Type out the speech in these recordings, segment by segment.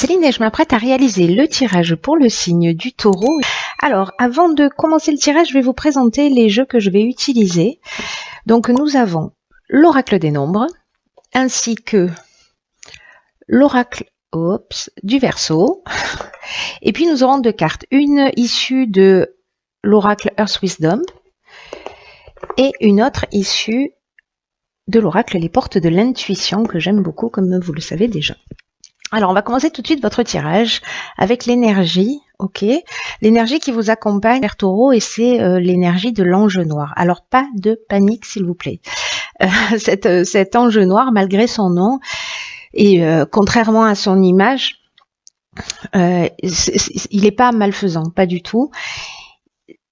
Céline et je m'apprête à réaliser le tirage pour le signe du Taureau. Alors, avant de commencer le tirage, je vais vous présenter les jeux que je vais utiliser. Donc, nous avons l'oracle des nombres, ainsi que l'oracle du Verseau. Et puis, nous aurons deux cartes. Une issue de l'oracle Earth Wisdom et une autre issue de l'oracle Les Portes de l'Intuition, que j'aime beaucoup, comme vous le savez déjà. Alors, on va commencer tout de suite votre tirage avec l'énergie, ok? L'énergie qui vous accompagne vers Taureau, et c'est l'énergie de l'ange noir. Alors, pas de panique, s'il vous plaît. Cet ange noir, malgré son nom, et contrairement à son image, il n'est pas malfaisant, pas du tout.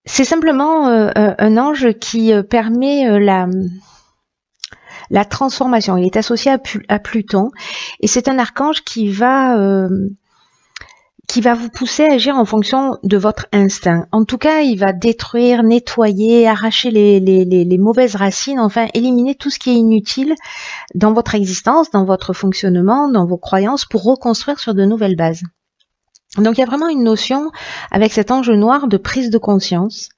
C'est simplement un ange qui permet la transformation. Il est associé à Pluton et c'est un archange qui va vous pousser à agir en fonction de votre instinct. En tout cas, il va détruire, nettoyer, arracher les mauvaises racines, enfin éliminer tout ce qui est inutile dans votre existence, dans votre fonctionnement, dans vos croyances, pour reconstruire sur de nouvelles bases. Donc il y a vraiment une notion avec cet ange noir de prise de conscience.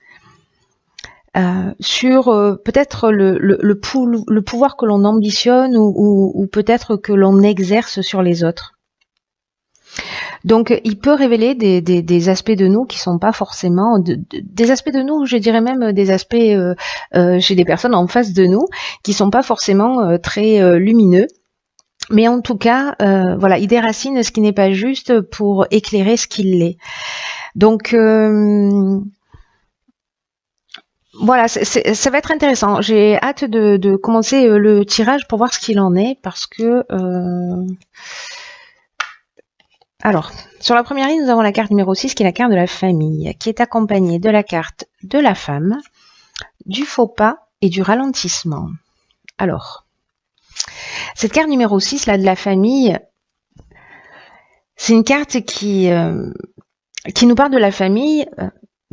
Sur peut-être le pouvoir que l'on ambitionne ou peut-être que l'on exerce sur les autres. Donc il peut révéler des aspects de nous qui sont pas forcément des aspects de nous, je dirais même des aspects chez des personnes en face de nous qui sont pas forcément très lumineux. Mais en tout cas, voilà, il déracine ce qui n'est pas juste pour éclairer ce qu'il l'est. Donc voilà, ça va être intéressant. J'ai hâte de commencer le tirage pour voir ce qu'il en est, parce que... Alors, sur la première ligne, nous avons la carte numéro 6, qui est la carte de la famille, qui est accompagnée de la carte de la femme, du faux pas et du ralentissement. Alors, cette carte numéro 6, là, de la famille, c'est une carte qui nous parle de la famille,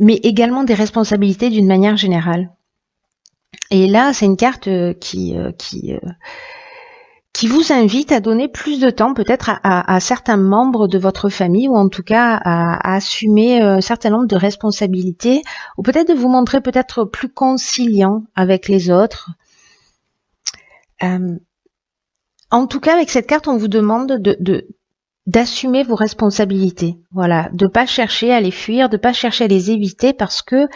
mais également des responsabilités d'une manière générale. Et là, c'est une carte qui vous invite à donner plus de temps peut-être à certains membres de votre famille, ou en tout cas à assumer un certain nombre de responsabilités, ou peut-être de vous montrer peut-être plus conciliant avec les autres. En tout cas, avec cette carte, on vous demande d'assumer vos responsabilités, voilà, de pas chercher à les fuir, de pas chercher à les éviter, parce que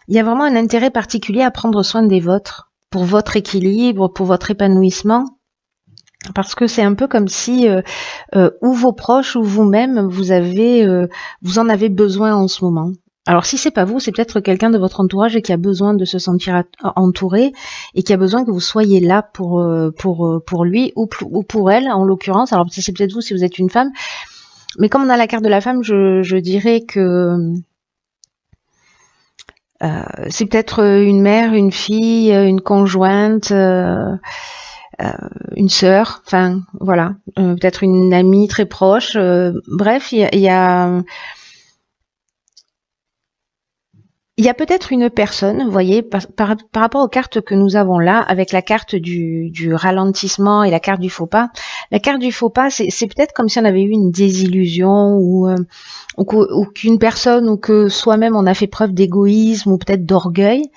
il y a vraiment un intérêt particulier à prendre soin des vôtres, pour votre équilibre, pour votre épanouissement, parce que c'est un peu comme si ou vos proches ou vous-même vous en avez besoin en ce moment. Alors si c'est pas vous, c'est peut-être quelqu'un de votre entourage qui a besoin de se sentir entouré et qui a besoin que vous soyez là pour lui ou pour elle en l'occurrence. Alors c'est peut-être vous si vous êtes une femme, mais comme on a la carte de la femme, je dirais que c'est peut-être une mère, une fille, une conjointe, une sœur, enfin voilà, peut-être une amie très proche. Bref, il y a peut-être une personne, vous voyez, par rapport aux cartes que nous avons là, avec la carte du ralentissement et la carte du faux pas. La carte du faux pas, c'est peut-être comme si on avait eu une désillusion ou qu'une personne ou que soi-même on a fait preuve d'égoïsme ou peut-être d'orgueil.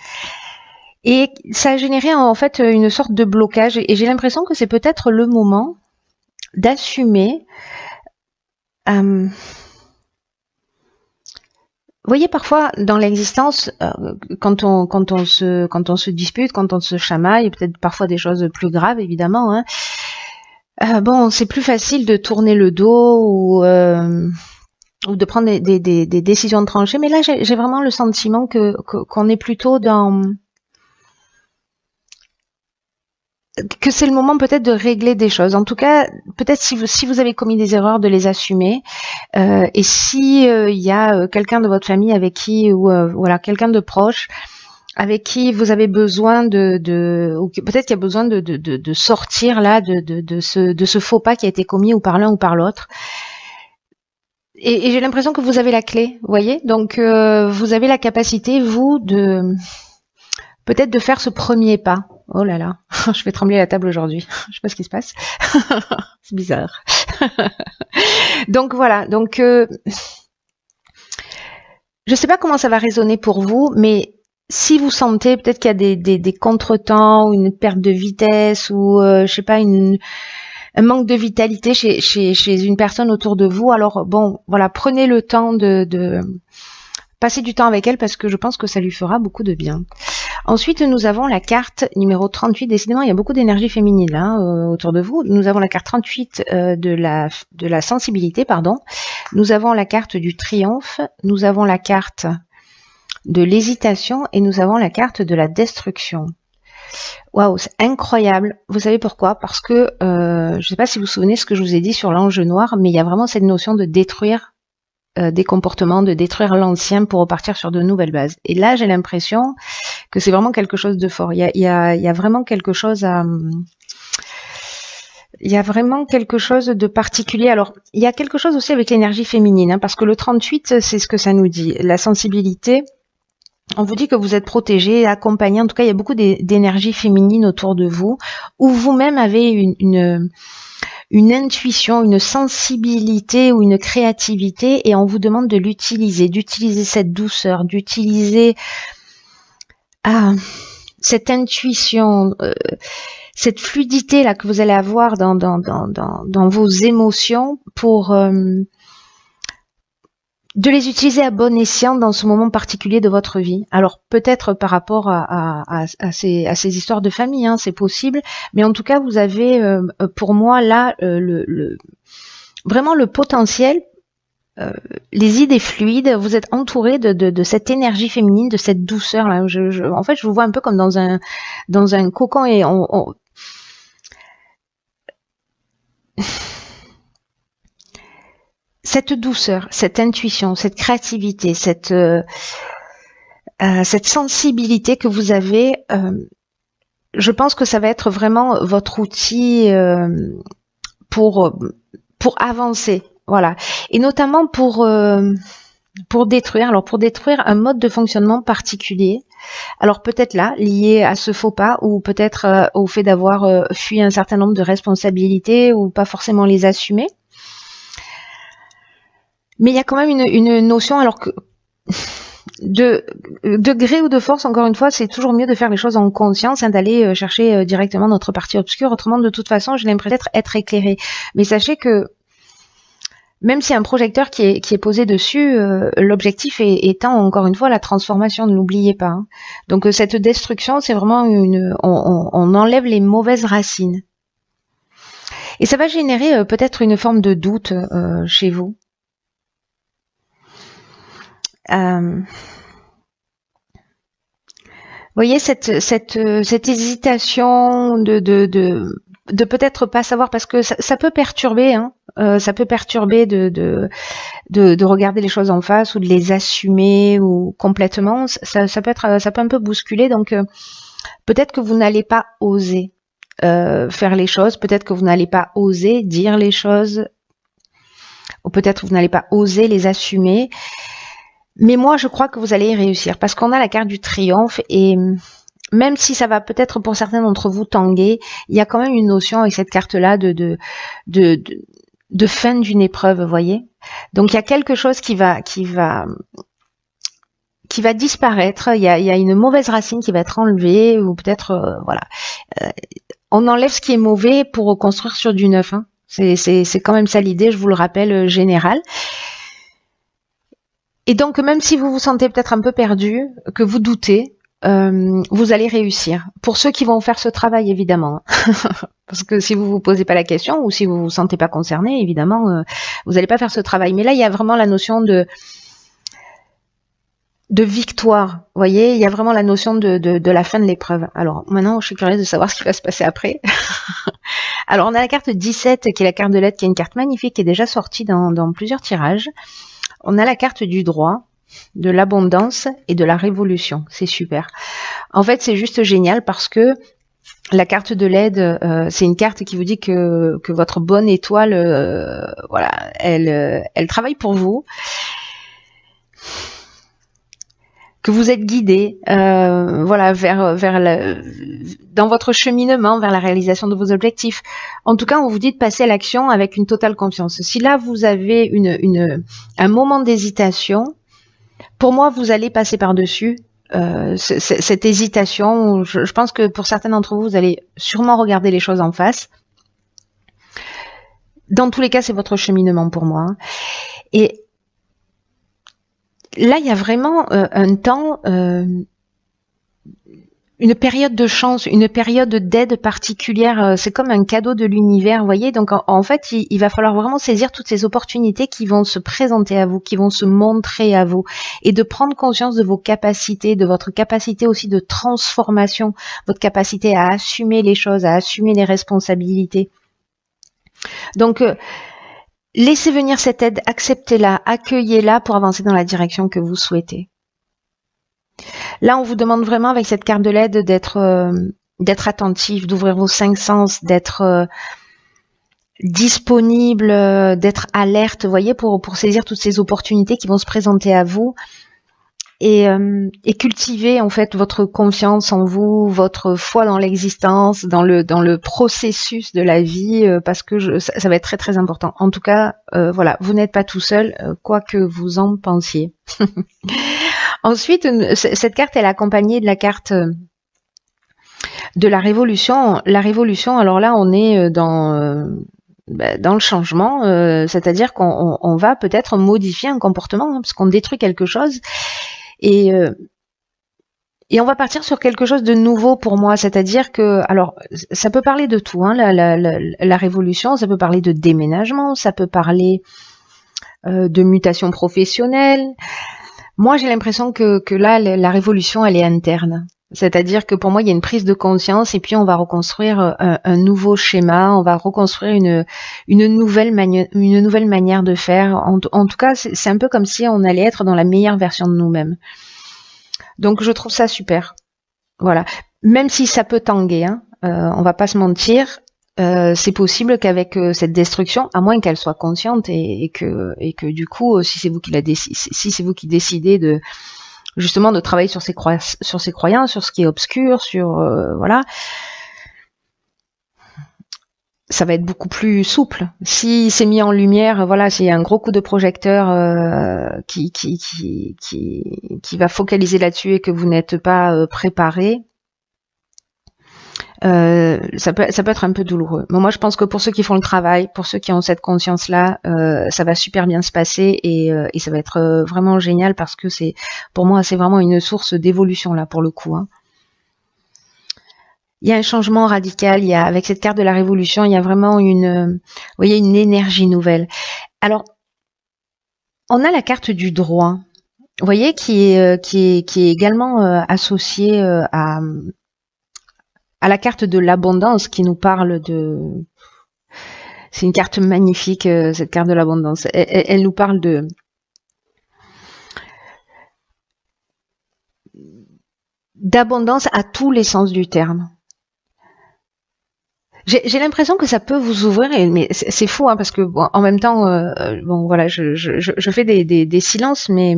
Et ça a généré en fait une sorte de blocage. Et j'ai l'impression que c'est peut-être le moment d'assumer... Vous voyez, parfois dans l'existence, quand on se dispute, quand on se chamaille, peut-être parfois des choses plus graves évidemment, hein, bon, c'est plus facile de tourner le dos ou de prendre des décisions tranchées. Mais là, j'ai vraiment le sentiment qu'on est plutôt dans... que c'est le moment peut-être de régler des choses. En tout cas, peut-être si vous avez commis des erreurs, de les assumer. Et si il y a quelqu'un de votre famille avec qui, ou voilà, quelqu'un de proche avec qui vous avez besoin ou peut-être qu'il y a besoin de sortir là de ce faux pas qui a été commis ou par l'un ou par l'autre. Et j'ai l'impression que vous avez la clé, vous voyez. Donc vous avez la capacité, vous, peut-être de faire ce premier pas. Oh là là, je fais trembler la table aujourd'hui. Je sais pas ce qui se passe. C'est bizarre. Donc voilà, donc je sais pas comment ça va résonner pour vous, mais si vous sentez peut-être qu'il y a des contretemps ou une perte de vitesse ou je sais pas un manque de vitalité chez une personne autour de vous, alors bon, voilà, prenez le temps de passer du temps avec elle parce que je pense que ça lui fera beaucoup de bien. Ensuite, nous avons la carte numéro 38. Décidément, il y a beaucoup d'énergie féminine là, autour de vous. Nous avons la carte 38 de la sensibilité, pardon. Nous avons la carte du triomphe. Nous avons la carte de l'hésitation et nous avons la carte de la destruction. Waouh, c'est incroyable. Vous savez pourquoi? Parce que je ne sais pas si vous vous souvenez ce que je vous ai dit sur l'ange noir, mais il y a vraiment cette notion de détruire des comportements, de détruire l'ancien pour repartir sur de nouvelles bases. Et là, j'ai l'impression que c'est vraiment quelque chose de fort. Il y a vraiment quelque chose à... Il y a vraiment quelque chose de particulier. Alors, il y a quelque chose aussi avec l'énergie féminine, hein, parce que le 38, c'est ce que ça nous dit. La sensibilité, on vous dit que vous êtes protégé, accompagné. En tout cas, il y a beaucoup d'énergie féminine autour de vous, où vous-même avez une intuition, une sensibilité ou une créativité et on vous demande de l'utiliser, d'utiliser cette douceur, d'utiliser cette intuition, cette fluidité là que vous allez avoir dans vos émotions pour de les utiliser à bon escient dans ce moment particulier de votre vie. Alors peut-être par rapport à ces histoires de famille, hein, c'est possible, mais en tout cas vous avez pour moi là vraiment le potentiel, les idées fluides, vous êtes entouré de cette énergie féminine, de cette douceur là. En fait, je vous vois un peu comme dans un cocon et cette douceur, cette intuition, cette créativité, cette sensibilité que vous avez, je pense que ça va être vraiment votre outil pour avancer, voilà, et notamment pour détruire. Alors pour détruire un mode de fonctionnement particulier. Alors peut-être là, lié à ce faux pas, ou peut-être au fait d'avoir fui un certain nombre de responsabilités ou pas forcément les assumer. Mais il y a quand même une notion, alors que de gré ou de force, encore une fois, c'est toujours mieux de faire les choses en conscience, hein, d'aller chercher directement notre partie obscure. Autrement, de toute façon, j'ai l'impression d'être éclairé. Mais sachez que même s'il y a un projecteur qui est posé dessus, l'objectif étant, encore une fois, la transformation, ne l'oubliez pas. Hein. Donc cette destruction, c'est vraiment on enlève les mauvaises racines. Et ça va générer peut-être une forme de doute chez vous. Vous voyez cette hésitation de peut-être pas savoir, parce que ça peut perturber, hein, ça peut perturber de regarder les choses en face ou de les assumer ou complètement. Ça peut un peu bousculer. Donc peut-être que vous n'allez pas oser faire les choses, peut-être que vous n'allez pas oser dire les choses, ou peut-être que vous n'allez pas oser les assumer. Mais moi, je crois que vous allez y réussir, parce qu'on a la carte du triomphe, et même si ça va peut-être pour certains d'entre vous tanguer, il y a quand même une notion avec cette carte-là de fin d'une épreuve, vous voyez. Donc il y a quelque chose qui va disparaître, il y a une mauvaise racine qui va être enlevée, ou peut-être, voilà. On enlève ce qui est mauvais pour reconstruire sur du neuf, hein. C'est quand même ça l'idée, je vous le rappelle, générale. Et donc, même si vous vous sentez peut-être un peu perdu, que vous doutez, vous allez réussir. Pour ceux qui vont faire ce travail, évidemment. Parce que si vous vous posez pas la question, ou si vous vous sentez pas concerné, évidemment, vous n'allez pas faire ce travail. Mais là, il y a vraiment la notion de victoire. Vous voyez, il y a vraiment la notion de la fin de l'épreuve. Alors, maintenant, je suis curieuse de savoir ce qui va se passer après. Alors, on a la carte 17, qui est la carte de l'aide, qui est une carte magnifique, qui est déjà sortie dans plusieurs tirages. On a la carte du droit, de l'abondance et de la révolution. C'est super. En fait, c'est juste génial parce que la carte de l'aide, c'est une carte qui vous dit que votre bonne étoile, voilà, elle travaille pour vous. que vous êtes guidé, voilà, dans votre cheminement vers la réalisation de vos objectifs. En tout cas, on vous dit de passer à l'action avec une totale confiance. Si là vous avez un moment d'hésitation, pour moi, vous allez passer par-dessus cette hésitation. Je pense que pour certains d'entre vous, vous allez sûrement regarder les choses en face. Dans tous les cas, c'est votre cheminement pour moi. Et là, il y a vraiment un temps, une période de chance, une période d'aide particulière. C'est comme un cadeau de l'univers, vous voyez. Donc, en fait, il va falloir vraiment saisir toutes ces opportunités qui vont se présenter à vous, qui vont se montrer à vous, et de prendre conscience de vos capacités, de votre capacité aussi de transformation, votre capacité à assumer les choses, à assumer les responsabilités. Donc, laissez venir cette aide, acceptez-la, accueillez-la pour avancer dans la direction que vous souhaitez. Là, on vous demande vraiment avec cette carte de l'aide d'être attentif, d'ouvrir vos 5 sens, d'être disponible, d'être alerte, vous voyez, pour saisir toutes ces opportunités qui vont se présenter à vous. Et cultiver en fait votre confiance en vous, votre foi dans l'existence, dans le processus de la vie, parce que ça va être très très important. En tout cas, voilà, vous n'êtes pas tout seul, quoi que vous en pensiez. Ensuite, cette carte elle est accompagnée de la carte de la révolution. La révolution, alors là, on est dans le changement, c'est-à-dire qu'on va peut-être modifier un comportement, hein, parce qu'on détruit quelque chose. Et on va partir sur quelque chose de nouveau pour moi, c'est-à-dire que, alors, ça peut parler de tout, hein, la révolution, ça peut parler de déménagement, ça peut parler de mutation professionnelle. Moi, j'ai l'impression que là, la révolution, elle est interne. C'est-à-dire que pour moi, il y a une prise de conscience et puis on va reconstruire un nouveau schéma, on va reconstruire une nouvelle manière de faire. En tout cas, c'est un peu comme si on allait être dans la meilleure version de nous-mêmes. Donc, je trouve ça super. Voilà. Même si ça peut tanguer, hein, on va pas se mentir, c'est possible qu'avec cette destruction, à moins qu'elle soit consciente et que du coup, si c'est vous qui décidez de justement de travailler sur ses croyances, sur ce qui est obscur, voilà, ça va être beaucoup plus souple. Si c'est mis en lumière, voilà, s'il y a un gros coup de projecteur qui va focaliser là-dessus et que vous n'êtes pas préparé, ça peut être un peu douloureux. Mais moi, je pense que pour ceux qui font le travail, pour ceux qui ont cette conscience-là, ça va super bien se passer et ça va être vraiment génial parce que pour moi, c'est vraiment une source d'évolution là pour le coup. Hein. Il y a un changement radical. Avec cette carte de la révolution, il y a vraiment une énergie nouvelle. Alors, on a la carte du droit, vous voyez, qui est également associée à la carte de l'abondance qui nous parle de... C'est une carte magnifique, cette carte de l'abondance. Elle nous parle d'abondance à tous les sens du terme. J'ai l'impression que ça peut vous ouvrir, mais c'est fou, hein, parce que bon, en même temps, bon voilà, je fais des silences, mais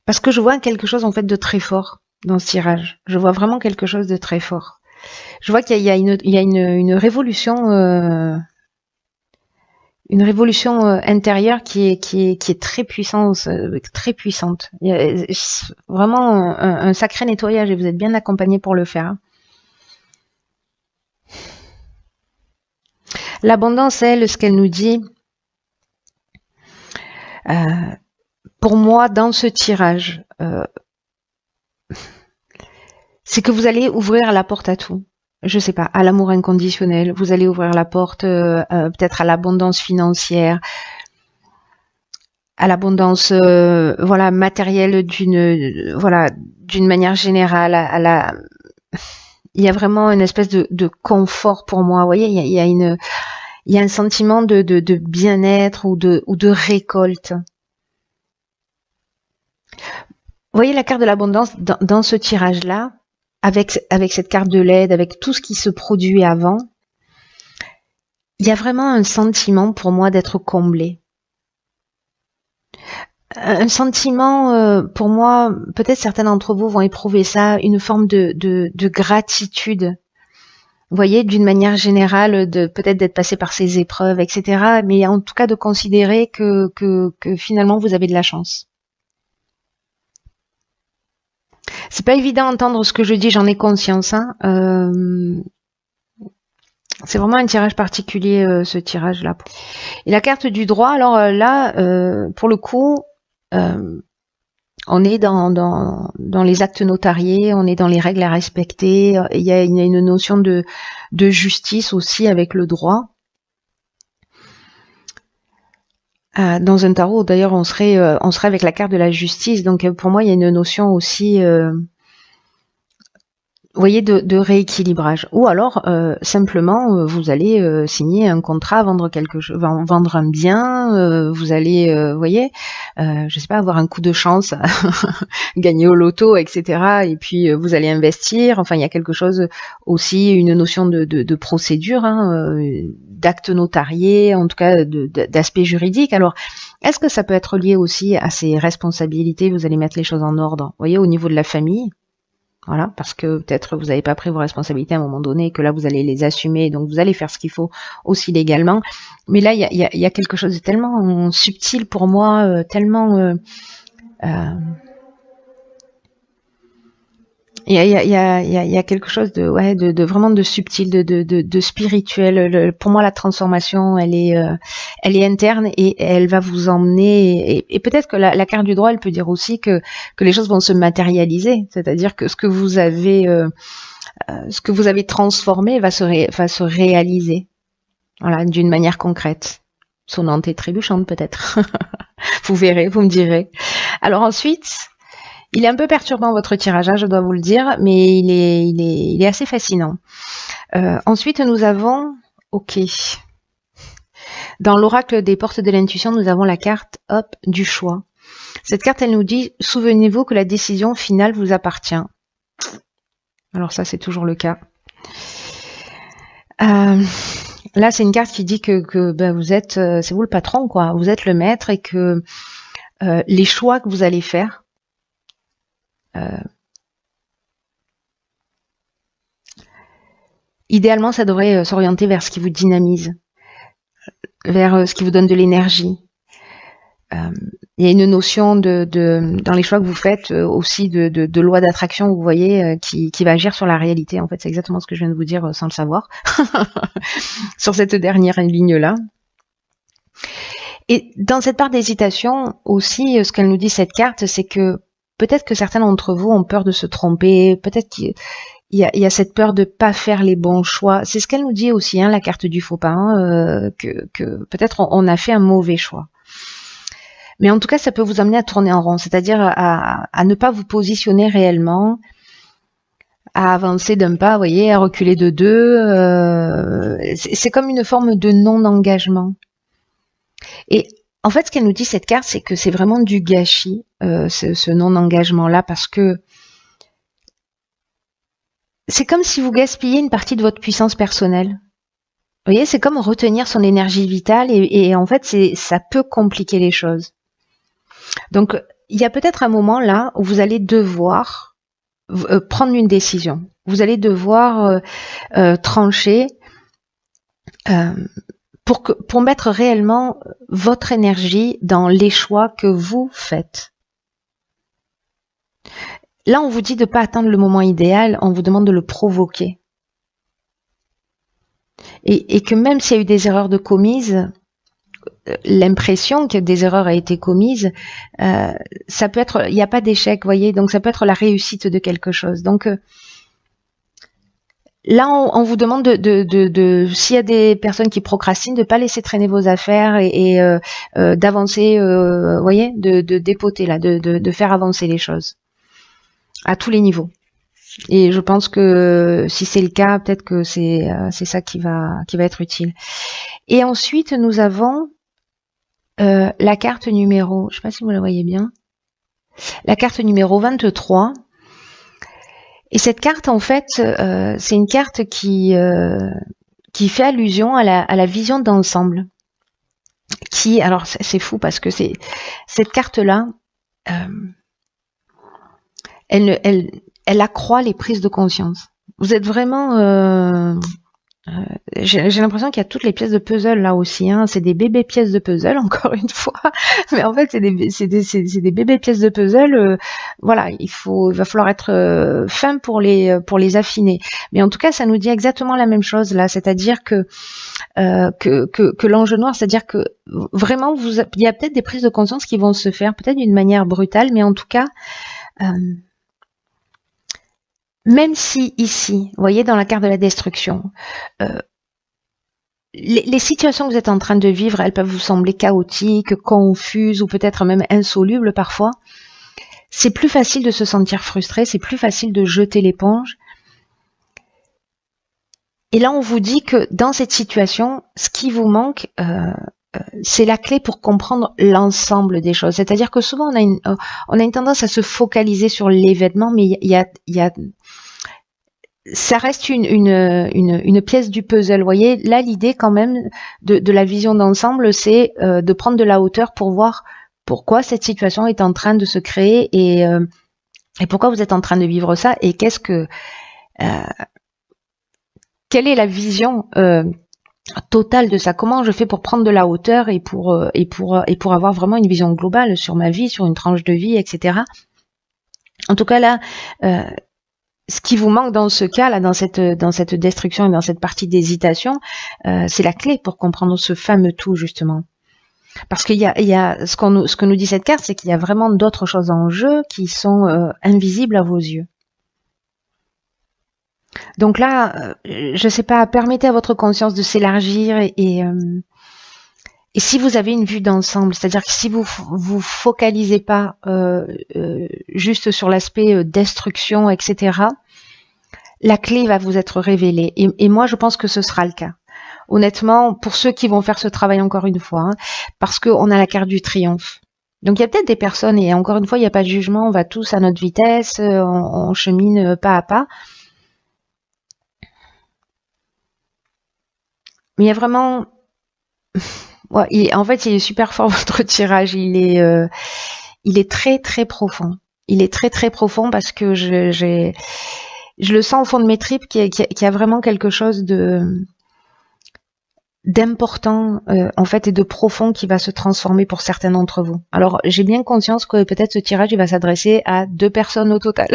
parce que je vois quelque chose en fait de très fort dans ce tirage. Je vois vraiment quelque chose de très fort. Je vois qu'il y a une révolution, intérieure qui est très puissante, très puissante. Il y a vraiment un sacré nettoyage et vous êtes bien accompagné pour le faire. L'abondance, elle, ce qu'elle nous dit, pour moi, dans ce tirage, c'est que vous allez ouvrir la porte à tout. Je sais pas, à l'amour inconditionnel. Vous allez ouvrir la porte peut-être à l'abondance financière, à l'abondance matérielle d'une manière générale. Il y a vraiment une espèce de confort pour moi. Vous voyez, il y a un sentiment de bien-être ou de récolte. Vous voyez la carte de l'abondance dans ce tirage-là, avec cette carte de l'aide, avec tout ce qui se produit avant, il y a vraiment un sentiment pour moi d'être comblé. un sentiment, pour moi, peut-être certains d'entre vous vont éprouver ça, une forme de gratitude. Vous voyez, d'une manière générale, de peut-être d'être passé par ces épreuves, etc. Mais en tout cas de considérer que finalement vous avez de la chance. C'est pas évident d'entendre ce que je dis, j'en ai conscience. Hein. C'est vraiment un tirage particulier, ce tirage-là. Et la carte du droit, alors là, pour le coup, on est dans les actes notariés, on est dans les règles à respecter. Il y a une notion de justice aussi avec le droit. Dans un tarot, d'ailleurs, on serait avec la carte de la justice. Donc, pour moi, il y a une notion aussi, vous voyez, de rééquilibrage. Ou alors, simplement, vous allez signer un contrat, vendre quelque chose, vendre un bien. Vous allez, vous voyez, je sais pas, avoir un coup de chance, gagner au loto, etc. Et puis, vous allez investir. Enfin, il y a quelque chose aussi, une notion de procédure, hein, d'acte notarié, en tout cas d'aspect juridique. Alors, est-ce que ça peut être lié aussi à ces responsabilités? Vous allez mettre les choses en ordre, vous voyez, au niveau de la famille. Voilà, parce que peut-être vous n'avez pas pris vos responsabilités à un moment donné, que là vous allez les assumer, donc vous allez faire ce qu'il faut aussi légalement. Mais là, il y a quelque chose de tellement subtil pour moi, tellement... il y a quelque chose de, ouais, de vraiment de subtil, de spirituel. Pour moi, la transformation, elle est interne et elle va vous emmener. Et peut-être que la carte du droit, elle peut dire aussi que les choses vont se matérialiser, c'est-à-dire que ce que vous avez transformé va se réaliser, voilà, d'une manière concrète, sonnante et trébuchante peut-être. Vous verrez, vous me direz. Alors ensuite. Il est un peu perturbant votre tirage, je dois vous le dire, mais il est assez fascinant. Ensuite, nous avons, ok, dans l'oracle des portes de l'intuition, nous avons la carte, hop, du choix. Cette carte, elle nous dit, souvenez-vous que la décision finale vous appartient. Alors ça, c'est toujours le cas. Là, c'est une carte qui dit que ben, vous êtes, c'est vous le patron, quoi. Vous êtes le maître et que les choix que vous allez faire, idéalement, ça devrait s'orienter vers ce qui vous dynamise, vers ce qui vous donne de l'énergie. Il y a une notion dans les choix que vous faites aussi de loi d'attraction, vous voyez, qui va agir sur la réalité. En fait, c'est exactement ce que je viens de vous dire sans le savoir, sur cette dernière ligne-là. Et dans cette part d'hésitation aussi, ce qu'elle nous dit cette carte, c'est que peut-être que certains d'entre vous ont peur de se tromper, peut-être qu'il y a cette peur de pas faire les bons choix. C'est ce qu'elle nous dit aussi, hein, la carte du faux pas, hein, que peut-être on a fait un mauvais choix. Mais en tout cas, ça peut vous amener à tourner en rond, c'est-à-dire à ne pas vous positionner réellement, à avancer d'un pas, vous voyez, à reculer de deux. C'est comme une forme de non-engagement. Et en fait, ce qu'elle nous dit, cette carte, c'est que c'est vraiment du gâchis, ce non-engagement-là, parce que c'est comme si vous gaspilliez une partie de votre puissance personnelle. Vous voyez, c'est comme retenir son énergie vitale et en fait, ça peut compliquer les choses. Donc, il y a peut-être un moment là où vous allez devoir prendre une décision. Vous allez devoir trancher pour mettre réellement votre énergie dans les choix que vous faites. Là, on vous dit de ne pas attendre le moment idéal, on vous demande de le provoquer. Et que même s'il y a eu des erreurs de commises, l'impression que des erreurs aient été commises, ça peut être, il n'y a pas d'échec, voyez, donc ça peut être la réussite de quelque chose. Donc là, on vous demande s'il y a des personnes qui procrastinent, de ne pas laisser traîner vos affaires et d'avancer, voyez, de dépoter là, de faire avancer les choses à tous les niveaux. Et je pense que si c'est le cas, peut-être que c'est ça qui va être utile. Et ensuite, nous avons la carte numéro, je ne sais pas si vous la voyez bien, la carte numéro 23. Et cette carte, en fait, c'est une carte qui fait allusion à la vision d'ensemble. qui, alors c'est fou parce que cette carte-là, elle accroît les prises de conscience. Vous êtes vraiment... j'ai l'impression qu'il y a toutes les pièces de puzzle là aussi. Hein. C'est des bébés pièces de puzzle, encore une fois. Mais en fait, c'est des bébés pièces de puzzle. Voilà, il va falloir être fin pour les affiner. Mais en tout cas, ça nous dit exactement la même chose là. C'est-à-dire que l'enjeu noir, c'est-à-dire que vraiment, il y a peut-être des prises de conscience qui vont se faire, peut-être d'une manière brutale, mais en tout cas... même si ici, vous voyez dans la carte de la destruction, les situations que vous êtes en train de vivre, elles peuvent vous sembler chaotiques, confuses ou peut-être même insolubles parfois. C'est plus facile de se sentir frustré, c'est plus facile de jeter l'éponge. Et là, on vous dit que dans cette situation, ce qui vous manque, c'est la clé pour comprendre l'ensemble des choses. C'est-à-dire que souvent, on a une tendance à se focaliser sur l'événement, mais il y a ça reste une pièce du puzzle. Vous voyez, là, l'idée quand même de la vision d'ensemble, c'est de prendre de la hauteur pour voir pourquoi cette situation est en train de se créer et pourquoi vous êtes en train de vivre ça et quelle est la vision totale de ça. Comment je fais pour prendre de la hauteur et pour avoir vraiment une vision globale sur ma vie, sur une tranche de vie, etc. En tout cas là, ce qui vous manque dans ce cas là, dans cette destruction et dans cette partie d'hésitation, c'est la clé pour comprendre ce fameux tout justement. Parce qu'il y a ce que nous dit cette carte, c'est qu'il y a vraiment d'autres choses en jeu qui sont invisibles à vos yeux. Donc là, je sais pas, permettez à votre conscience de s'élargir et si vous avez une vue d'ensemble, c'est-à-dire que si vous focalisez pas juste sur l'aspect destruction, etc., la clé va vous être révélée. Et moi, je pense que ce sera le cas. Honnêtement, pour ceux qui vont faire ce travail encore une fois, hein, parce qu'on a la carte du triomphe. Donc il y a peut-être des personnes, et encore une fois, il n'y a pas de jugement, on va tous à notre vitesse, on chemine pas à pas. Mais il y a vraiment... Ouais, en fait, il est super fort votre tirage. Il est très très profond. Il est très très profond parce que je le sens au fond de mes tripes qu'il y a vraiment quelque chose d'important en fait et de profond qui va se transformer pour certains d'entre vous. Alors j'ai bien conscience que peut-être ce tirage il va s'adresser à 2 personnes au total.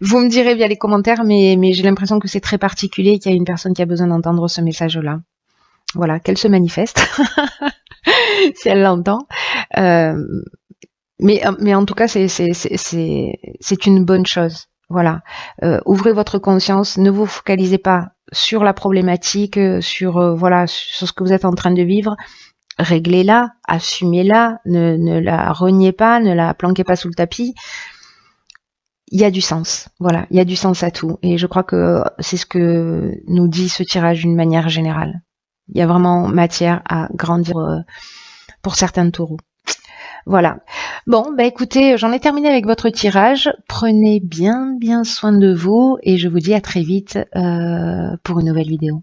Vous me direz via les commentaires, mais j'ai l'impression que c'est très particulier et qu'il y a une personne qui a besoin d'entendre ce message-là. Voilà, qu'elle se manifeste si elle l'entend. Mais en tout cas, c'est une bonne chose. Voilà, ouvrez votre conscience, ne vous focalisez pas sur la problématique, sur ce que vous êtes en train de vivre. Réglez-la, assumez-la, ne la reniez pas, ne la planquez pas sous le tapis. Il y a du sens, voilà, il y a du sens à tout. Et je crois que c'est ce que nous dit ce tirage d'une manière générale. Il y a vraiment matière à grandir pour certains taureaux. Voilà. Bon, bah écoutez, j'en ai terminé avec votre tirage. Prenez bien soin de vous et je vous dis à très vite pour une nouvelle vidéo.